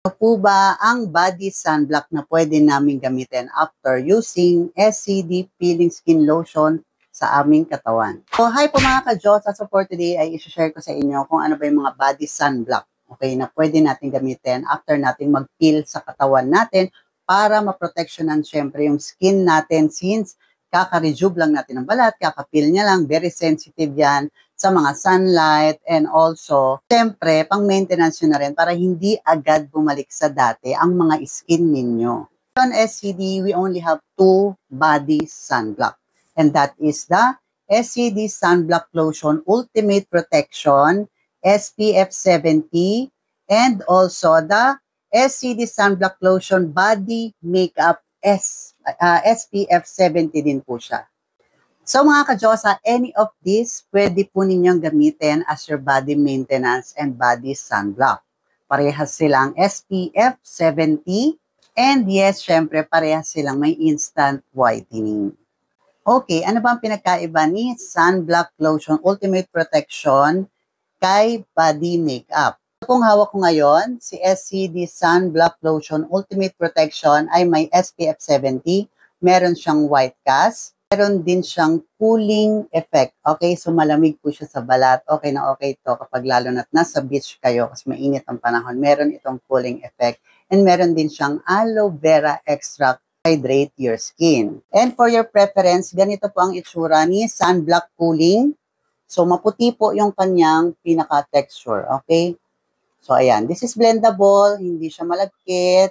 Ano po ba ang body sunblock na pwede namin gamitin after using SCD Peeling Skin Lotion sa aming katawan? So, hi po mga ka-Diyos. So, for today ay isi-share ko sa inyo kung ano ba yung mga body sunblock, okay, na pwede natin gamitin after natin mag-peel sa katawan natin para maproteksyonan syempre yung skin natin since kaka-rejuve lang natin ng balat, kaka-peel niya lang, very sensitive yan sa mga sunlight, and also, siyempre, pang-maintenance nyo na rin para hindi agad bumalik sa dati ang mga skin ninyo. On SCD, we only have two body sunblock, and that is the SCD Sunblock Lotion Ultimate Protection SPF 70, and also the SCD Sunblock Lotion Body Makeup SPF 70 din po siya. So mga ka-Diyosa, any of these pwede po ninyong gamitin as your body maintenance and body sunblock. Parehas silang SPF 70, and yes, syempre parehas silang may instant whitening. Okay, ano ba ang pinagkaiba ni Sunblock Lotion Ultimate Protection kay body makeup? Kung hawak ko ngayon, si SCD Sunblock Lotion Ultimate Protection ay may SPF 70, meron siyang white cast, meron din siyang cooling effect. Okay, so malamig po siya sa balat. Okay na okay to kapag lalo na't nasa beach kayo kasi mainit ang panahon. Meron itong cooling effect. And meron din siyang aloe vera extract, hydrate your skin. And for your preference, ganito po ang itsura ni Sunblock Cooling. So maputi po yung kanyang pinaka-texture. Okay? So ayan, this is blendable, hindi siya malagkit,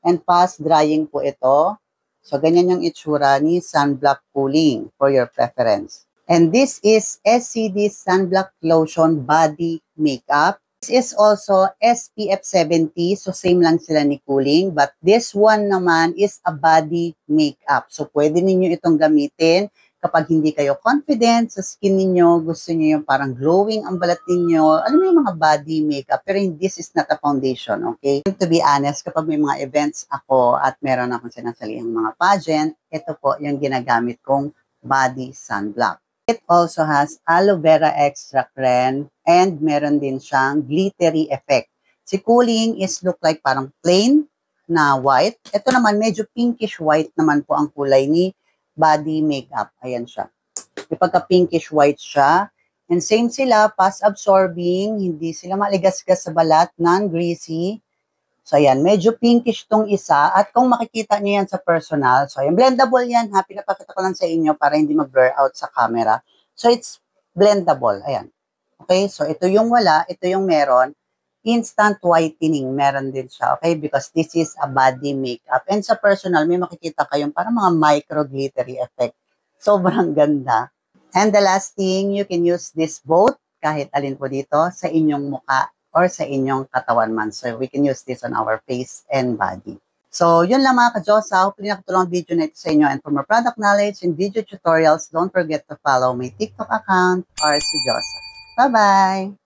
and fast drying po ito. So, ganyan yung itsura ni Sunblock Cooling for your preference. And this is SCD Sunblock Lotion Body Makeup. This is also SPF 70. So, same lang sila ni Cooling. But this one naman is a body makeup. So, pwede ninyo itong gamitin kapag hindi kayo confident sa skin ninyo, gusto niyo yung parang glowing ang balat ninyo, alam mo yung mga body makeup, pero this is not a foundation, okay? To be honest, kapag may mga events ako at meron akong sinasalihang mga pageant, ito po yung ginagamit kong body sunblock. It also has aloe vera extract rin, and meron din siyang glittery effect. Si Cooling is look like parang plain na white. Ito naman, medyo pinkish white naman po ang kulay ni body makeup. Ayan siya. May pagka-pinkish white siya. And same sila, fast absorbing, hindi sila maligas-gas sa balat, non-greasy. So ayan, medyo pinkish tong isa. At kung makikita niyo yan sa personal, so ayan, blendable yan ha. Pinapakita ko lang sa inyo para hindi mag-blur out sa camera. So it's blendable. Ayan. Okay, so ito yung wala, ito yung meron. Instant whitening, meron din siya, okay? Because this is a body makeup. And sa personal, may makikita kayong parang mga micro glittery effect. Sobrang ganda. And the last thing, you can use this both, kahit alin po dito, sa inyong muka or sa inyong katawan man. So we can use this on our face and body. So yun lang mga ka-Diyosa. Hopefully nakatulong ang video na ito sa inyo. And for more product knowledge and video tutorials, don't forget to follow my TikTok account, RC Diyosa. Bye-bye!